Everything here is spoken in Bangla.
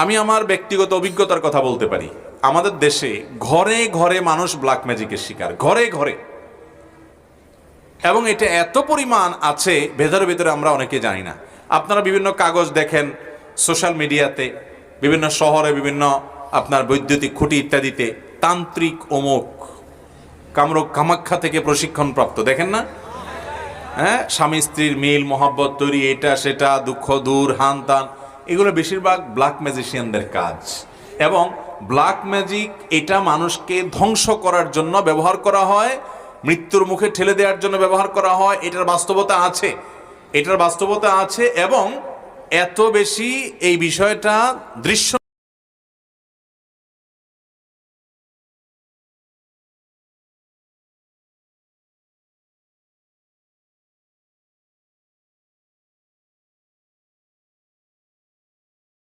আমি আমার ব্যক্তিগত অভিজ্ঞতার কথা বলতে পারি। আমাদের দেশে ঘরে ঘরে মানুষ ব্ল্যাক ম্যাজিকের শিকার, ঘরে ঘরে, এবং এটা এত পরিমাণ আছে ভেতরে ভেতরে আমরা অনেকে জানি না। আপনারা বিভিন্ন কাগজ দেখেন সোশ্যাল মিডিয়াতে, বিভিন্ন শহরে, বিভিন্ন আপনার বৈদ্যুতিক খুঁটি ইত্যাদিতে তান্ত্রিক অমুক কামরূপ কামাখ্যা থেকে প্রশিক্ষণ প্রাপ্ত, দেখেন না? হ্যাঁ, স্বামী স্ত্রীর মিল মহাব্বত তৈরি, এটা সেটা, দুঃখ দূর, হান তান, এগুলো বেশিরভাগ ব্ল্যাক ম্যাজিশিয়ানদের কাজ। এবং ব্ল্যাক ম্যাজিক এটা মানুষকে ধ্বংস করার জন্য ব্যবহার করা হয়, মৃত্যুর মুখে ঠেলে দেওয়ার জন্য ব্যবহার করা হয়। এটার বাস্তবতা আছে, এটার বাস্তবতা আছে। এবং এত বেশি এই বিষয়টা দৃশ্য